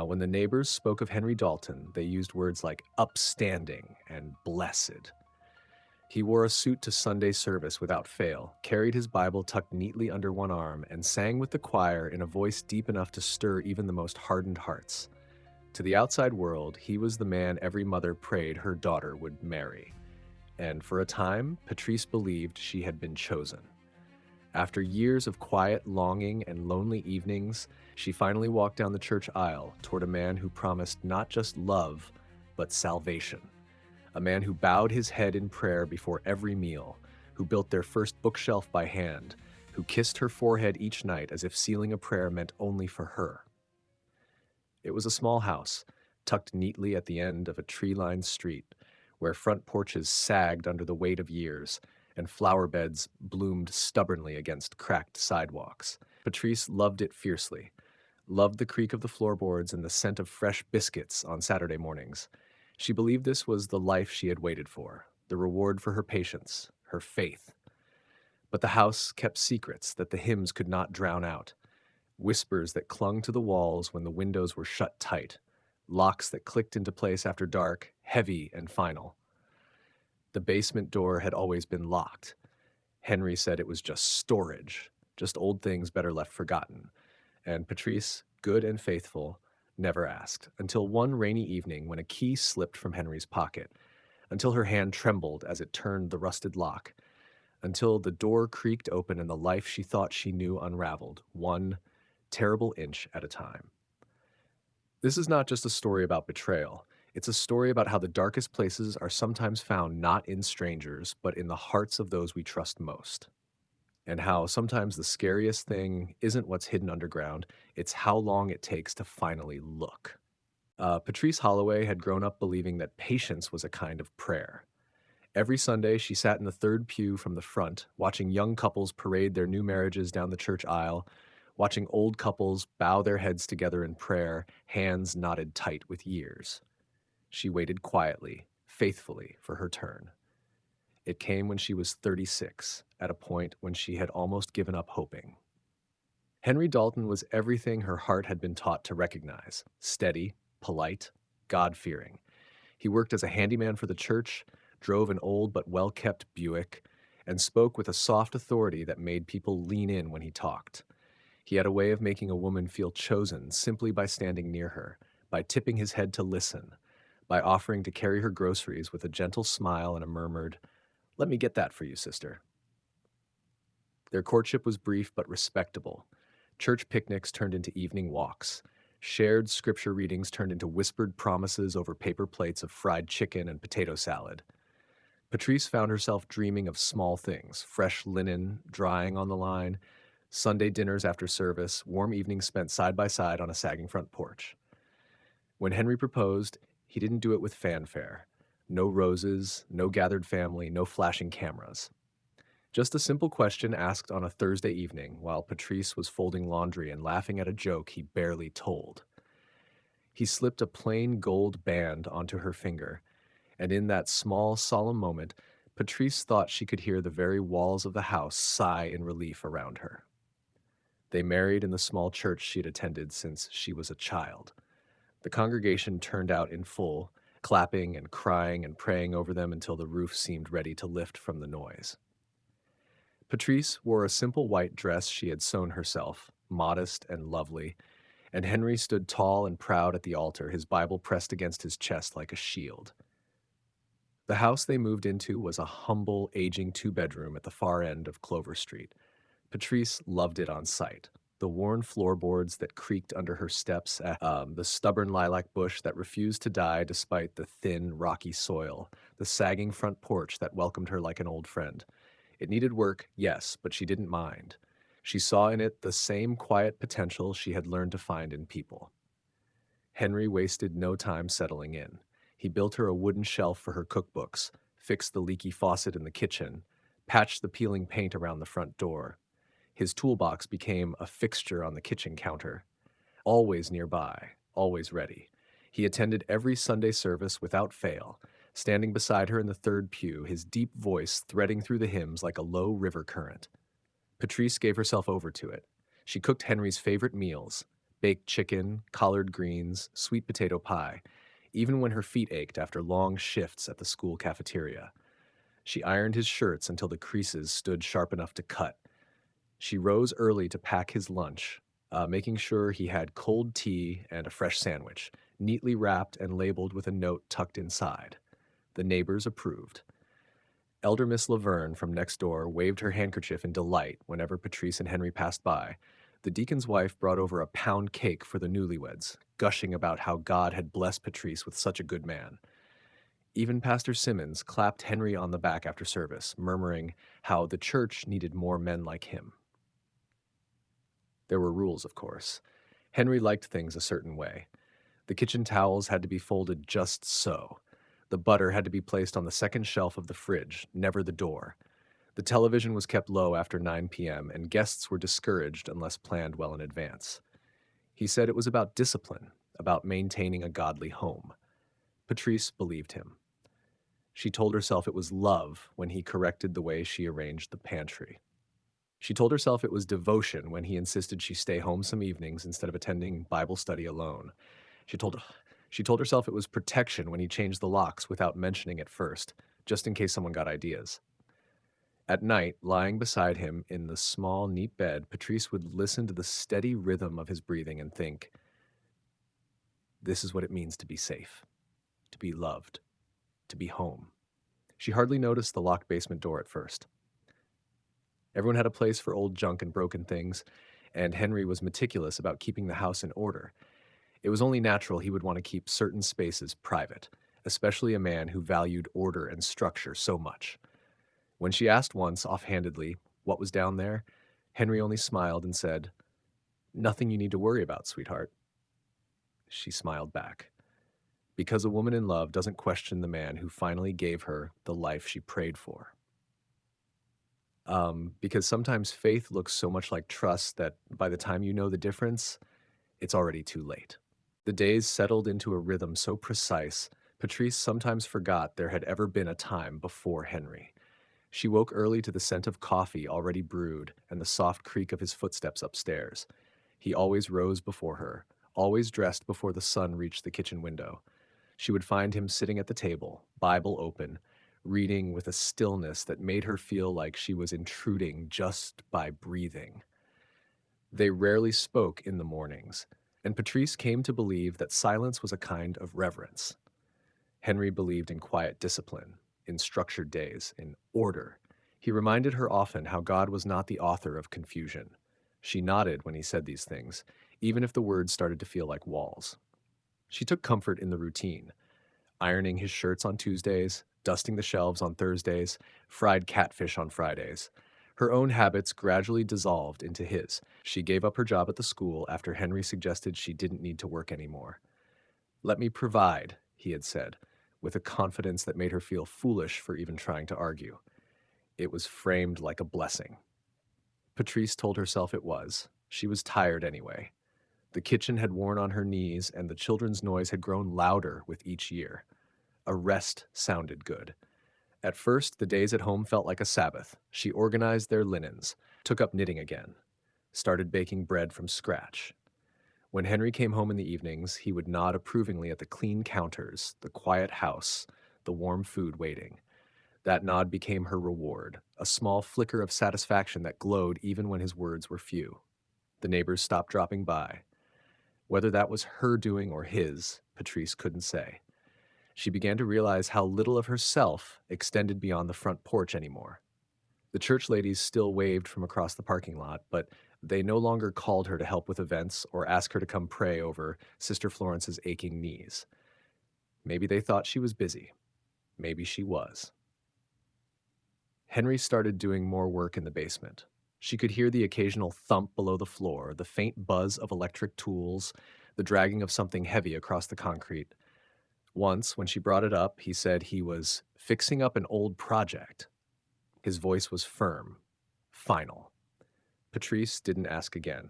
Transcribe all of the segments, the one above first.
When the neighbors spoke of Henry Dalton, they used words like upstanding and blessed. He wore a suit to Sunday service without fail, carried his Bible tucked neatly under one arm, and sang with the choir in a voice deep enough to stir even the most hardened hearts. To the outside world, he was the man every mother prayed her daughter would marry. And for a time, Patrice believed she had been chosen. After years of quiet longing and lonely evenings, she finally walked down the church aisle toward a man who promised not just love, but salvation. A man who bowed his head in prayer before every meal, who built their first bookshelf by hand, who kissed her forehead each night as if sealing a prayer meant only for her. It was a small house, tucked neatly at the end of a tree-lined street, where front porches sagged under the weight of years, and flower beds bloomed stubbornly against cracked sidewalks. Patrice loved it fiercely, loved the creak of the floorboards and the scent of fresh biscuits on Saturday mornings. She believed this was the life she had waited for, the reward for her patience, her faith. But the house kept secrets that the hymns could not drown out, whispers that clung to the walls when the windows were shut tight, locks that clicked into place after dark, heavy and final. The basement door had always been locked. Henry said it was just storage, just old things better left forgotten. And Patrice, good and faithful, never asked, until one rainy evening when a key slipped from Henry's pocket, until her hand trembled as it turned the rusted lock, until the door creaked open and the life she thought she knew unraveled, one terrible inch at a time. This is not just a story about betrayal. It's a story about how the darkest places are sometimes found not in strangers, but in the hearts of those we trust most. And how sometimes the scariest thing isn't what's hidden underground, it's how long it takes to finally look. Patrice Holloway had grown up believing that patience was a kind of prayer. Every Sunday, she sat in the third pew from the front, watching young couples parade their new marriages down the church aisle, watching old couples bow their heads together in prayer, hands knotted tight with years. She waited quietly, faithfully, for her turn. It came when she was 36, at a point when she had almost given up hoping. Henry Dalton was everything her heart had been taught to recognize: steady, polite, God-fearing. He worked as a handyman for the church, drove an old but well-kept Buick, and spoke with a soft authority that made people lean in when he talked. He had a way of making a woman feel chosen simply by standing near her, by tipping his head to listen, by offering to carry her groceries with a gentle smile and a murmured, "Let me get that for you, sister." Their courtship was brief but respectable. Church picnics turned into evening walks. Shared scripture readings turned into whispered promises over paper plates of fried chicken and potato salad. Patrice found herself dreaming of small things: fresh linen drying on the line, Sunday dinners after service, warm evenings spent side by side on a sagging front porch. When Henry proposed, he didn't do it with fanfare. No roses, no gathered family, no flashing cameras. Just a simple question asked on a Thursday evening while Patrice was folding laundry and laughing at a joke he barely told. He slipped a plain gold band onto her finger, and in that small, solemn moment, Patrice thought she could hear the very walls of the house sigh in relief around her. They married in the small church she'd attended since she was a child. The congregation turned out in full, clapping and crying and praying over them until the roof seemed ready to lift from the noise. Patrice wore a simple white dress she had sewn herself, modest and lovely, and Henry stood tall and proud at the altar, his Bible pressed against his chest like a shield. The house they moved into was a humble, aging two-bedroom at the far end of Clover Street. Patrice loved it on sight. The worn floorboards that creaked under her steps, the stubborn lilac bush that refused to die despite the thin, rocky soil, the sagging front porch that welcomed her like an old friend. It needed work, yes, but she didn't mind. She saw in it the same quiet potential she had learned to find in people. Henry wasted no time settling in. He built her a wooden shelf for her cookbooks, fixed the leaky faucet in the kitchen, patched the peeling paint around the front door. His toolbox became a fixture on the kitchen counter, always nearby, always ready. He attended every Sunday service without fail, standing beside her in the third pew, his deep voice threading through the hymns like a low river current. Patrice gave herself over to it. She cooked Henry's favorite meals, baked chicken, collard greens, sweet potato pie, even when her feet ached after long shifts at the school cafeteria. She ironed his shirts until the creases stood sharp enough to cut. She rose early to pack his lunch, making sure he had cold tea and a fresh sandwich, neatly wrapped and labeled with a note tucked inside. The neighbors approved. Elder Miss Laverne from next door waved her handkerchief in delight whenever Patrice and Henry passed by. The deacon's wife brought over a pound cake for the newlyweds, gushing about how God had blessed Patrice with such a good man. Even Pastor Simmons clapped Henry on the back after service, murmuring how the church needed more men like him. There were rules, of course. Henry liked things a certain way. The kitchen towels had to be folded just so. The butter had to be placed on the second shelf of the fridge, never the door. The television was kept low after 9 p.m., and guests were discouraged unless planned well in advance. He said it was about discipline, about maintaining a godly home. Patrice believed him. She told herself it was love when he corrected the way she arranged the pantry. She told herself it was devotion when he insisted she stay home some evenings instead of attending Bible study alone. She told she told herself it was protection when he changed the locks without mentioning it first, just in case someone got ideas. At night, lying beside him in the small, neat bed, Patrice would listen to the steady rhythm of his breathing and think, this is what it means to be safe, to be loved, to be home. She hardly noticed the locked basement door at first. Everyone had a place for old junk and broken things, and Henry was meticulous about keeping the house in order. It was only natural he would want to keep certain spaces private, especially a man who valued order and structure so much. When she asked once, offhandedly, what was down there, Henry only smiled and said, "Nothing you need to worry about, sweetheart." She smiled back. Because a woman in love doesn't question the man who finally gave her the life she prayed for. Because sometimes faith looks so much like trust that by the time you know the difference, it's already too late. The days settled into a rhythm so precise, Patrice sometimes forgot there had ever been a time before Henry. She woke early to the scent of coffee already brewed and the soft creak of his footsteps upstairs. He always rose before her, always dressed before the sun reached the kitchen window. She would find him sitting at the table, Bible open, reading with a stillness that made her feel like she was intruding just by breathing. They rarely spoke in the mornings, and Patrice came to believe that silence was a kind of reverence. Henry believed in quiet discipline, in structured days, in order. He reminded her often how God was not the author of confusion. She nodded when he said these things, even if the words started to feel like walls. She took comfort in the routine, ironing his shirts on Tuesdays, dusting the shelves on Thursdays, fried catfish on Fridays. Her own habits gradually dissolved into his. She gave up her job at the school after Henry suggested she didn't need to work anymore. "Let me provide," he had said, with a confidence that made her feel foolish for even trying to argue. It was framed like a blessing. Patrice told herself it was. She was tired anyway. The kitchen had worn on her knees, and the children's noise had grown louder with each year. A rest sounded good. At first, the days at home felt like a Sabbath. She organized their linens, took up knitting again, started baking bread from scratch. When Henry came home in the evenings, he would nod approvingly at the clean counters, the quiet house, the warm food waiting. That nod became her reward, a small flicker of satisfaction that glowed even when his words were few. The neighbors stopped dropping by. Whether that was her doing or his, Patrice couldn't say. She began to realize how little of herself extended beyond the front porch anymore. The church ladies still waved from across the parking lot, but they no longer called her to help with events or ask her to come pray over Sister Florence's aching knees. Maybe they thought she was busy. Maybe she was. Henry started doing more work in the basement. She could hear the occasional thump below the floor, the faint buzz of electric tools, the dragging of something heavy across the concrete. Once, when she brought it up, he said he was fixing up an old project. His voice was firm, final. Patrice didn't ask again.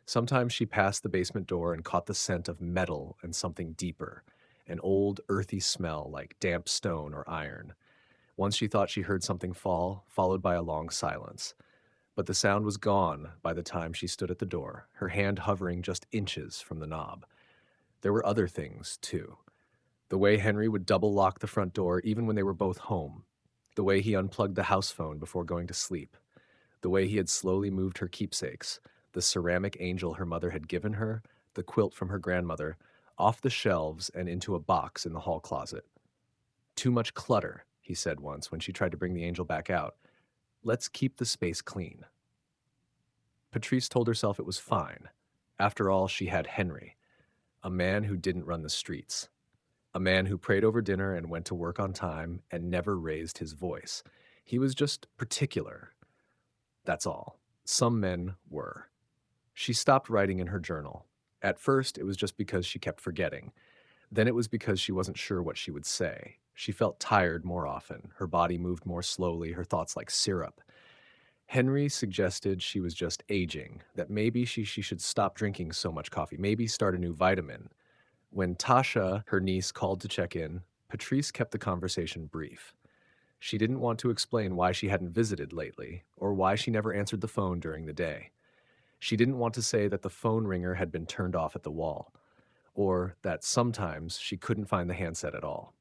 Sometimes she passed the basement door and caught the scent of metal and something deeper, an old, earthy smell like damp stone or iron. Once she thought she heard something fall, followed by a long silence. But the sound was gone by the time she stood at the door, her hand hovering just inches from the knob. There were other things, too. The way Henry would double lock the front door even when they were both home. The way he unplugged the house phone before going to sleep. The way he had slowly moved her keepsakes, the ceramic angel her mother had given her, the quilt from her grandmother, off the shelves and into a box in the hall closet. Too much clutter, he said once when she tried to bring the angel back out. Let's keep the space clean. Patrice told herself it was fine. After all, she had Henry, a man who didn't run the streets, a man who prayed over dinner and went to work on time and never raised his voice. He was just particular. That's all. Some men were. She stopped writing in her journal. At first, it was just because she kept forgetting. Then it was because she wasn't sure what she would say. She felt tired more often. Her body moved more slowly, her thoughts like syrup. Henry suggested she was just aging, that maybe she should stop drinking so much coffee, maybe start a new vitamin. When Tasha, her niece, called to check in, Patrice kept the conversation brief. She didn't want to explain why she hadn't visited lately, or why she never answered the phone during the day. She didn't want to say that the phone ringer had been turned off at the wall, or that sometimes she couldn't find the handset at all.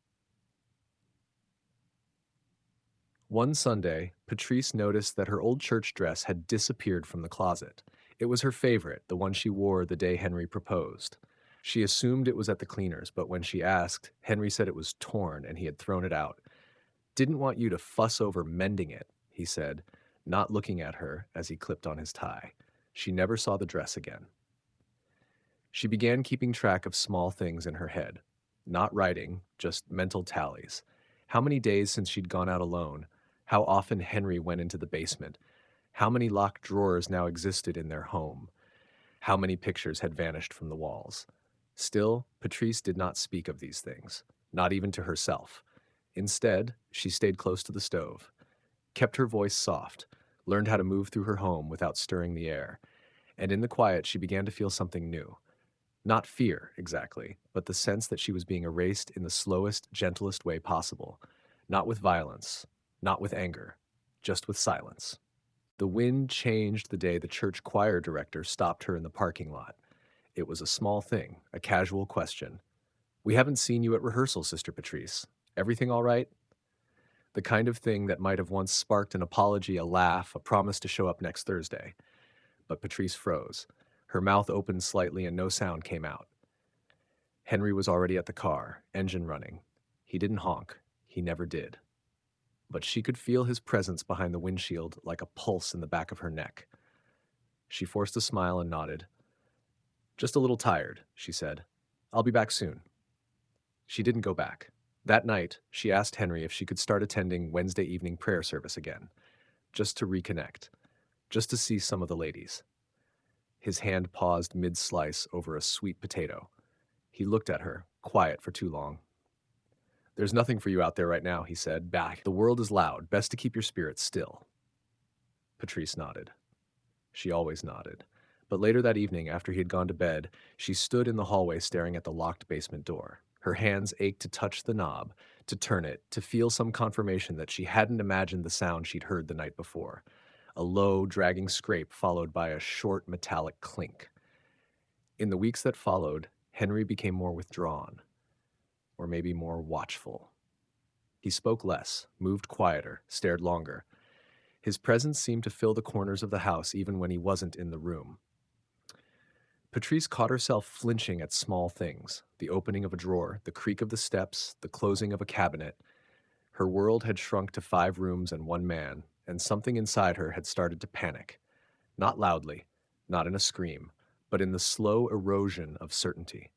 One Sunday, Patrice noticed that her old church dress had disappeared from the closet. It was her favorite, the one she wore the day Henry proposed. She assumed it was at the cleaners, but when she asked, Henry said it was torn and he had thrown it out. Didn't want you to fuss over mending it, he said, not looking at her as he clipped on his tie. She never saw the dress again. She began keeping track of small things in her head. Not writing, just mental tallies. How many days since she'd gone out alone? How often Henry went into the basement? How many locked drawers now existed in their home? How many pictures had vanished from the walls? Still, Patrice did not speak of these things, not even to herself. Instead, she stayed close to the stove, kept her voice soft, learned how to move through her home without stirring the air, and in the quiet she began to feel something new. Not fear, exactly, but the sense that she was being erased in the slowest, gentlest way possible. Not with violence, not with anger, just with silence. The wind changed the day the church choir director stopped her in the parking lot. It was a small thing, a casual question. "We haven't seen you at rehearsal, Sister Patrice. Everything all right?" The kind of thing that might have once sparked an apology, a laugh, a promise to show up next Thursday. But Patrice froze. Her mouth opened slightly and no sound came out. Henry was already at the car, engine running. He didn't honk. He never did. But she could feel his presence behind the windshield like a pulse in the back of her neck. She forced a smile and nodded. "Just a little tired," she said. "I'll be back soon." She didn't go back. That night, she asked Henry if she could start attending Wednesday evening prayer service again, just to reconnect, just to see some of the ladies. His hand paused mid-slice over a sweet potato. He looked at her, quiet for too long. "There's nothing for you out there right now," he said. "Back. The world is loud. Best to keep your spirits still." Patrice nodded. She always nodded. But later that evening, after he had gone to bed, she stood in the hallway staring at the locked basement door. Her hands ached to touch the knob, to turn it, to feel some confirmation that she hadn't imagined the sound she'd heard the night before. A low, dragging scrape followed by a short, metallic clink. In the weeks that followed, Henry became more withdrawn, or maybe more watchful. He spoke less, moved quieter, stared longer. His presence seemed to fill the corners of the house even when he wasn't in the room. Patrice caught herself flinching at small things, the opening of a drawer, the creak of the steps, the closing of a cabinet. Her world had shrunk to 5 rooms and 1 man, and something inside her had started to panic. Not loudly, not in a scream, but in the slow erosion of certainty.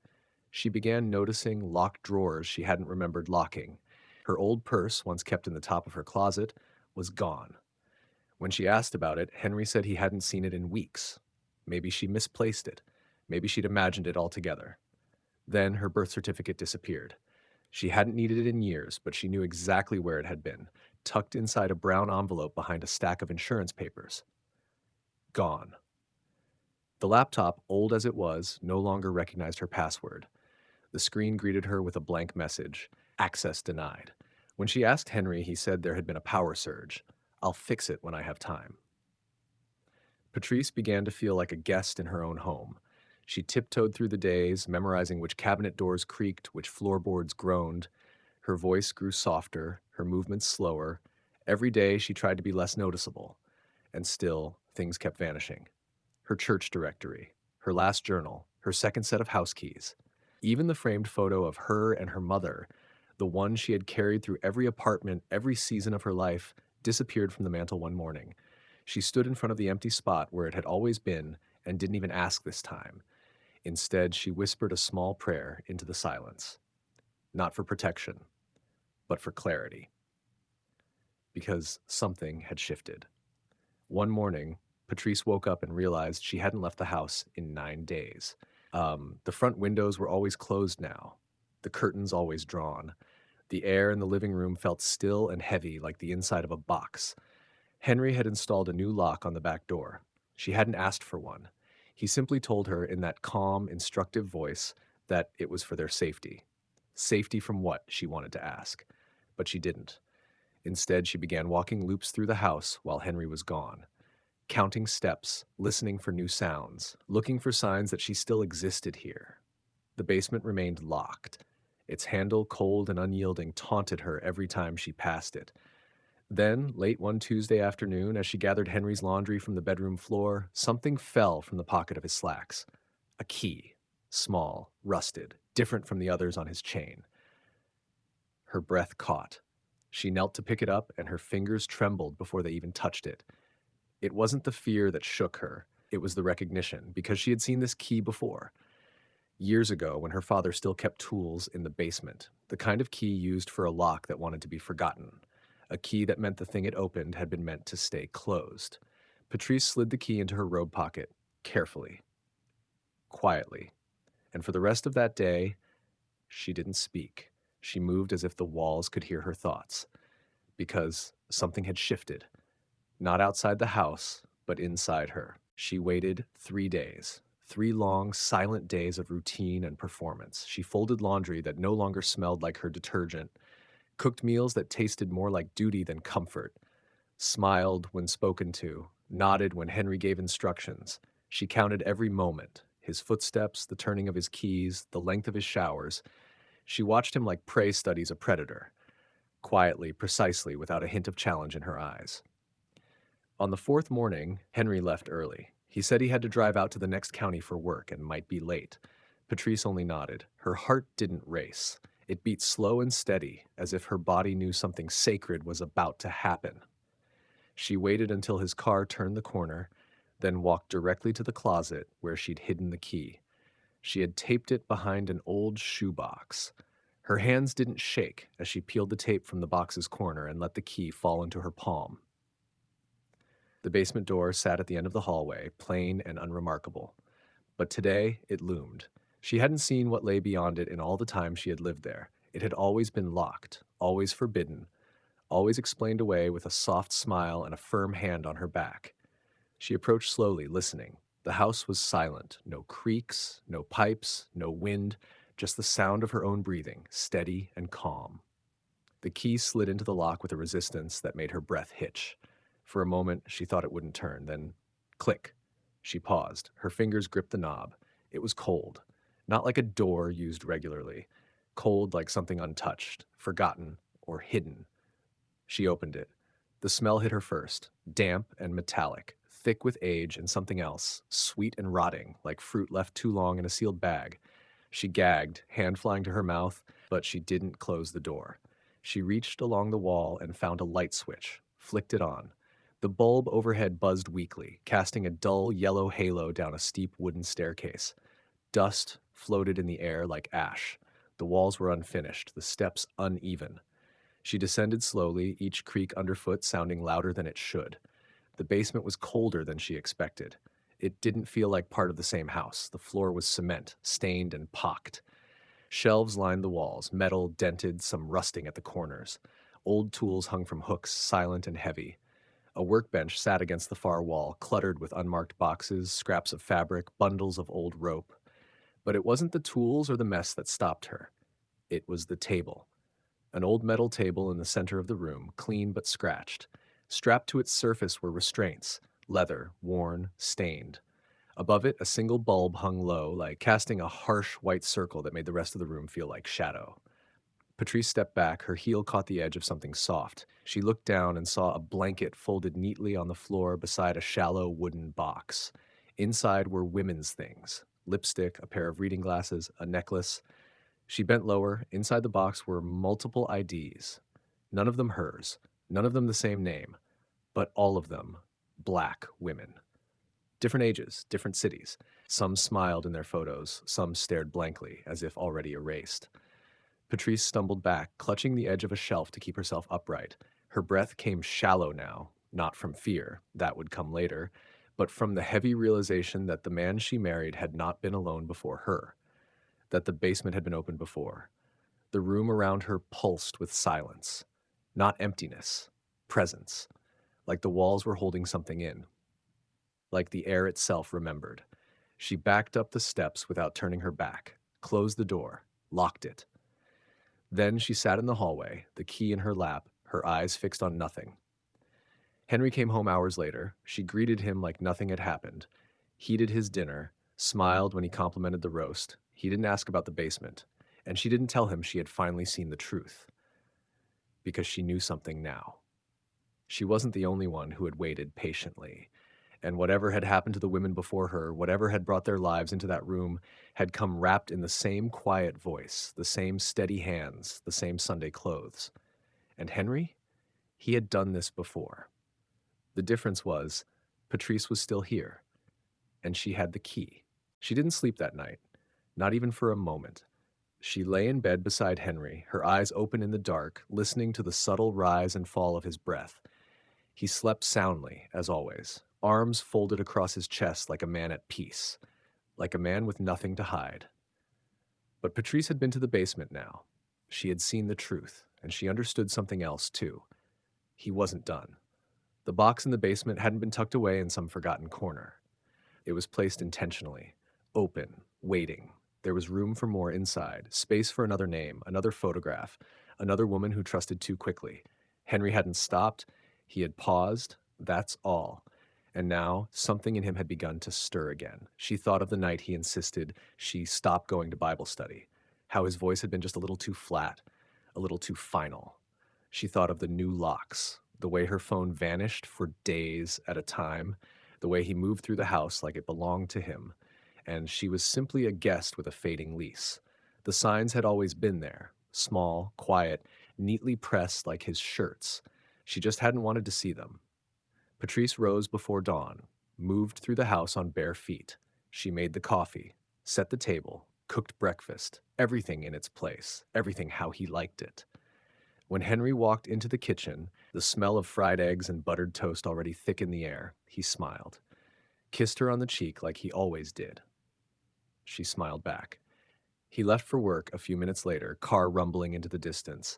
She began noticing locked drawers she hadn't remembered locking. Her old purse, once kept in the top of her closet, was gone. When she asked about it, Henry said he hadn't seen it in weeks. Maybe she misplaced it. Maybe she'd imagined it altogether. Then her birth certificate disappeared. She hadn't needed it in years, but she knew exactly where it had been, tucked inside a brown envelope behind a stack of insurance papers. Gone. The laptop, old as it was, no longer recognized her password. The screen greeted her with a blank message, "Access denied." When she asked Henry, he said there had been a power surge. "I'll fix it when I have time." Patrice began to feel like a guest in her own home. She tiptoed through the days, memorizing which cabinet doors creaked, which floorboards groaned. Her voice grew softer, her movements slower. Every day she tried to be less noticeable, and still things kept vanishing. Her church directory, her last journal, her second set of house keys. Even the framed photo of her and her mother, the one she had carried through every apartment, every season of her life, disappeared from the mantel one morning. She stood in front of the empty spot where it had always been and didn't even ask this time. Instead, she whispered a small prayer into the silence, not for protection, but for clarity, because something had shifted. One morning, Patrice woke up and realized she hadn't left the house in 9 days. The front windows were always closed now, the curtains always drawn. The air in the living room felt still and heavy like the inside of a box. Henry had installed a new lock on the back door. She hadn't asked for one. He simply told her in that calm, instructive voice that it was for their safety. Safety from what, she wanted to ask. But she didn't. Instead, she began walking loops through the house while Henry was gone, counting steps, listening for new sounds, looking for signs that she still existed here. The basement remained locked. Its handle, cold and unyielding, taunted her every time she passed it. Then, late one Tuesday afternoon, as she gathered Henry's laundry from the bedroom floor, something fell from the pocket of his slacks. A key. Small, rusted, different from the others on his chain. Her breath caught. She knelt to pick it up, and her fingers trembled before they even touched it. It wasn't the fear that shook her. It was the recognition, because she had seen this key before. Years ago, when her father still kept tools in the basement, the kind of key used for a lock that wanted to be forgotten. A key that meant the thing it opened had been meant to stay closed. Patrice slid the key into her robe pocket, carefully, quietly, and for the rest of that day, she didn't speak. She moved as if the walls could hear her thoughts, because something had shifted, not outside the house, but inside her. She waited 3 days. 3 long, silent days of routine and performance. She folded laundry that no longer smelled like her detergent, cooked meals that tasted more like duty than comfort, smiled when spoken to, nodded when Henry gave instructions. She counted every moment, his footsteps, the turning of his keys, the length of his showers. She watched him like prey studies a predator, quietly, precisely, without a hint of challenge in her eyes. On the fourth morning, Henry left early. He said he had to drive out to the next county for work and might be late. Patrice only nodded. Her heart didn't race. It beat slow and steady, as if her body knew something sacred was about to happen. She waited until his car turned the corner, then walked directly to the closet where she'd hidden the key. She had taped it behind an old shoebox. Her hands didn't shake as she peeled the tape from the box's corner and let the key fall into her palm. The basement door sat at the end of the hallway, plain and unremarkable. But today, it loomed. She hadn't seen what lay beyond it in all the time she had lived there. It had always been locked, always forbidden, always explained away with a soft smile and a firm hand on her back. She approached slowly, listening. The house was silent. No creaks, no pipes, no wind, just the sound of her own breathing, steady and calm. The key slid into the lock with a resistance that made her breath hitch. For a moment, she thought it wouldn't turn, then click. She paused. Her fingers gripped the knob. It was cold, not like a door used regularly, cold like something untouched, forgotten, or hidden. She opened it. The smell hit her first, damp and metallic, thick with age and something else, sweet and rotting, like fruit left too long in a sealed bag. She gagged, hand flying to her mouth, but she didn't close the door. She reached along the wall and found a light switch, flicked it on. The bulb overhead buzzed weakly, casting a dull yellow halo down a steep wooden staircase. Dust floated in the air like ash. The walls were unfinished, the steps uneven. She descended slowly, each creak underfoot sounding louder than it should. The basement was colder than she expected. It didn't feel like part of the same house. The floor was cement, stained and pocked. Shelves lined the walls, metal, dented, some rusting at the corners. Old tools hung from hooks, silent and heavy. A workbench sat against the far wall, cluttered with unmarked boxes, scraps of fabric, bundles of old rope. But it wasn't the tools or the mess that stopped her. It was the table. An old metal table in the center of the room, clean but scratched. Strapped to its surface were restraints, leather, worn, stained. Above it, a single bulb hung low, like casting a harsh white circle that made the rest of the room feel like shadow. Patrice stepped back, her heel caught the edge of something soft. She looked down and saw a blanket folded neatly on the floor beside a shallow wooden box. Inside were women's things: lipstick, a pair of reading glasses, a necklace. She bent lower. Inside the box were multiple IDs. None of them hers, none of them the same name, but all of them black women. Different ages, different cities. Some smiled in their photos, some stared blankly, as if already erased. Patrice stumbled back, clutching the edge of a shelf to keep herself upright. Her breath came shallow now, not from fear, that would come later, but from the heavy realization that the man she married had not been alone before her, that the basement had been opened before. The room around her pulsed with silence, not emptiness, presence, like the walls were holding something in, like the air itself remembered. She backed up the steps without turning her back, closed the door, locked it. Then she sat in the hallway, the key in her lap, her eyes fixed on nothing. Henry came home hours later. She greeted him like nothing had happened, heated his dinner, smiled when he complimented the roast. He didn't ask about the basement, and she didn't tell him she had finally seen the truth, because she knew something now. She wasn't the only one who had waited patiently, and whatever had happened to the women before her, whatever had brought their lives into that room, had come wrapped in the same quiet voice, the same steady hands, the same Sunday clothes. And Henry? He had done this before. The difference was, Patrice was still here, and she had the key. She didn't sleep that night, not even for a moment. She lay in bed beside Henry, her eyes open in the dark, listening to the subtle rise and fall of his breath. He slept soundly, as always, arms folded across his chest like a man at peace, like a man with nothing to hide. But Patrice had been to the basement now. She had seen the truth, and she understood something else, too. He wasn't done. The box in the basement hadn't been tucked away in some forgotten corner. It was placed intentionally, open, waiting. There was room for more inside, space for another name, another photograph, another woman who trusted too quickly. Henry hadn't stopped. He had paused. That's all. And now something in him had begun to stir again. She thought of the night he insisted she stop going to Bible study, how his voice had been just a little too flat, a little too final. She thought of the new locks, the way her phone vanished for days at a time, the way he moved through the house like it belonged to him, and she was simply a guest with a fading lease. The signs had always been there, small, quiet, neatly pressed like his shirts. She just hadn't wanted to see them. Patrice rose before dawn, moved through the house on bare feet. She made the coffee, set the table, cooked breakfast, everything in its place, everything how he liked it. When Henry walked into the kitchen, the smell of fried eggs and buttered toast already thick in the air, he smiled, kissed her on the cheek like he always did. She smiled back. He left for work a few minutes later, car rumbling into the distance.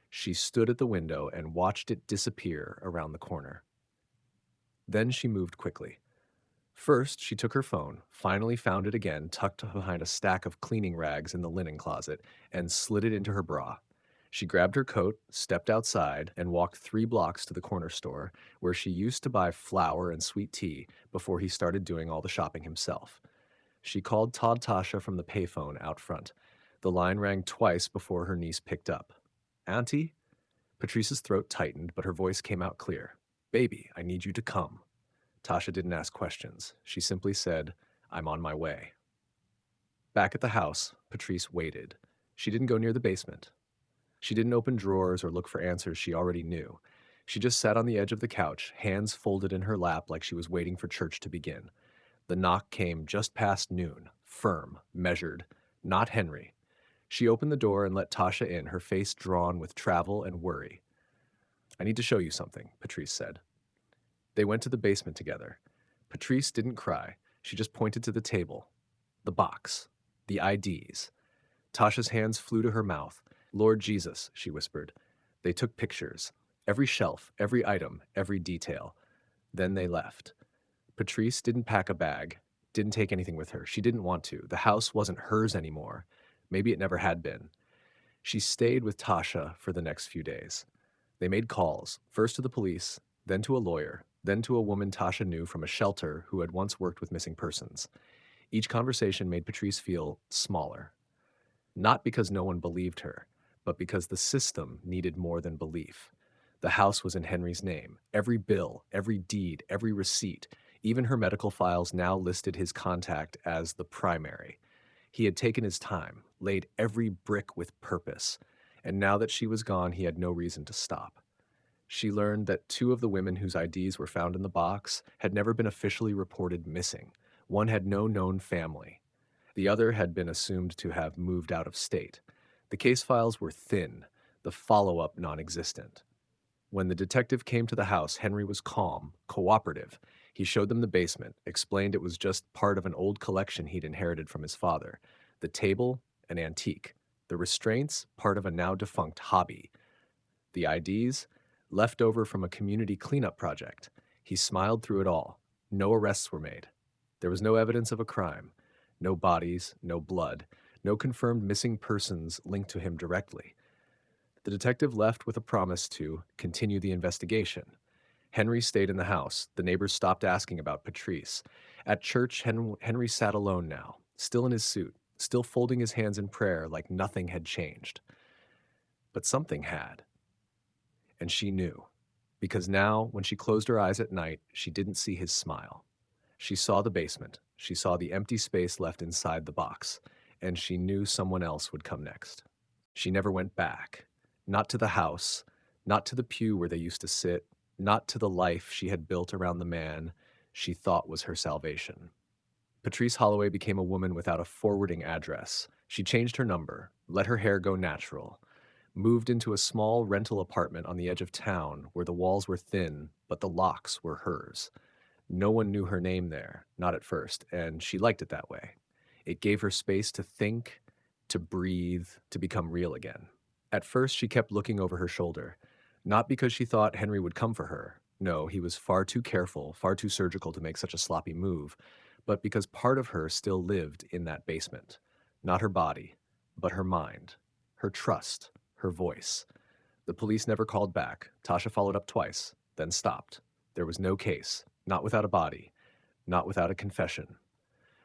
She stood at the window and watched it disappear around the corner. Then she moved quickly. First, she took her phone, finally found it again tucked behind a stack of cleaning rags in the linen closet, and slid it into her bra. She grabbed her coat, stepped outside, and walked 3 blocks to the corner store, where she used to buy flour and sweet tea before he started doing all the shopping himself. She called Todd Tasha from the payphone out front. The line rang twice before her niece picked up. "Auntie?" Patrice's throat tightened, but her voice came out clear. "Baby, I need you to come." Tasha didn't ask questions. She simply said, "I'm on my way." Back at the house, Patrice waited. She didn't go near the basement. She didn't open drawers or look for answers she already knew. She just sat on the edge of the couch, hands folded in her lap like she was waiting for church to begin. The knock came just past noon, firm, measured, not Henry. She opened the door and let Tasha in, her face drawn with travel and worry. "I need to show you something," Patrice said. They went to the basement together. Patrice didn't cry. She just pointed to the table. The box. The IDs. Tasha's hands flew to her mouth. "Lord Jesus," she whispered. They took pictures. Every shelf, every item, every detail. Then they left. Patrice didn't pack a bag, didn't take anything with her. She didn't want to. The house wasn't hers anymore. Maybe it never had been. She stayed with Tasha for the next few days. They made calls, first to the police, then to a lawyer, then to a woman Tasha knew from a shelter who had once worked with missing persons. Each conversation made Patrice feel smaller, not because no one believed her, but because the system needed more than belief. The house was in Henry's name. Every bill, every deed, every receipt, even her medical files now listed his contact as the primary. He had taken his time, laid every brick with purpose, and now that she was gone, he had no reason to stop. She learned that two of the women whose IDs were found in the box had never been officially reported missing. One had no known family. The other had been assumed to have moved out of state. The case files were thin, the follow-up non-existent. When the detective came to the house, Henry was calm, cooperative. He showed them the basement, explained it was just part of an old collection he'd inherited from his father. The table, an antique. The restraints, part of a now-defunct hobby. The IDs, left over from a community cleanup project. He smiled through it all. No arrests were made. There was no evidence of a crime. No bodies, no blood, no confirmed missing persons linked to him directly. The detective left with a promise to continue the investigation. Henry stayed in the house. The neighbors stopped asking about Patrice. At church, Henry sat alone now, still in his suit, still folding his hands in prayer like nothing had changed. But something had. And she knew. Because now, when she closed her eyes at night, she didn't see his smile. She saw the basement. She saw the empty space left inside the box. And she knew someone else would come next. She never went back. Not to the house, not to the pew where they used to sit, not to the life she had built around the man she thought was her salvation. Patrice Holloway became a woman without a forwarding address. She changed her number, let her hair go natural, moved into a small rental apartment on the edge of town where the walls were thin, but the locks were hers. No one knew her name there, not at first, and she liked it that way. It gave her space to think, to breathe, to become real again. At first, she kept looking over her shoulder, not because she thought Henry would come for her. No, he was far too careful, far too surgical to make such a sloppy move, but because part of her still lived in that basement. Not her body, but her mind, her trust, her voice. The police never called back. Tasha followed up twice, then stopped. There was no case, not without a body, not without a confession,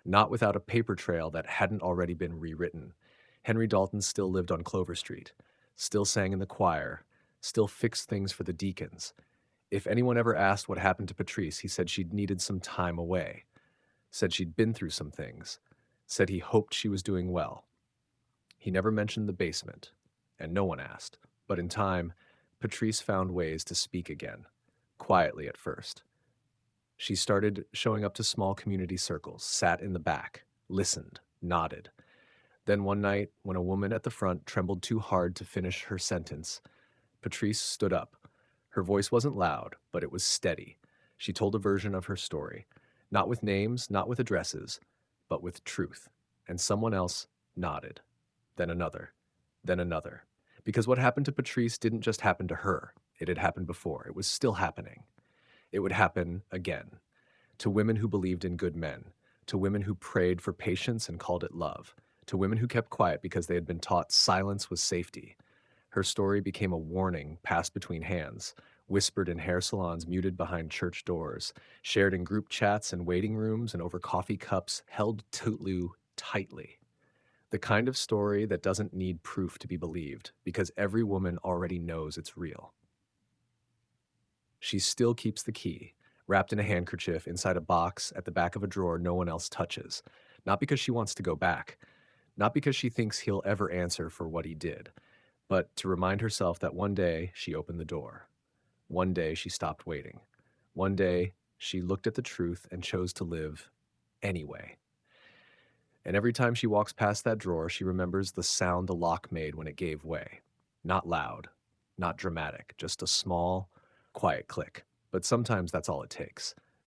not without a paper trail that hadn't already been rewritten. Henry Dalton still lived on Clover Street, still sang in the choir, still fixed things for the deacons. If anyone ever asked what happened to Patrice, he said she'd needed some time away, said she'd been through some things, said he hoped she was doing well. He never mentioned the basement, and no one asked. But in time, Patrice found ways to speak again, quietly at first. She started showing up to small community circles, sat in the back, listened, nodded. Then one night, when a woman at the front trembled too hard to finish her sentence, Patrice stood up. Her voice wasn't loud, but it was steady. She told a version of her story, not with names, not with addresses, but with truth. And someone else nodded. Then another. Then another. Because what happened to Patrice didn't just happen to her. It had happened before. It was still happening. It would happen again. To women who believed in good men. To women who prayed for patience and called it love. To women who kept quiet because they had been taught silence was safety. Her story became a warning passed between hands, whispered in hair salons muted behind church doors, shared in group chats and waiting rooms and over coffee cups, held tightly. The kind of story that doesn't need proof to be believed, because every woman already knows it's real. She still keeps the key, wrapped in a handkerchief inside a box at the back of a drawer no one else touches, not because she wants to go back, not because she thinks he'll ever answer for what he did, but to remind herself that one day she opened the door. One day she stopped waiting. One day she looked at the truth and chose to live anyway. And every time she walks past that drawer, she remembers the sound the lock made when it gave way. Not loud, not dramatic, just a small, quiet click. But sometimes that's all it takes.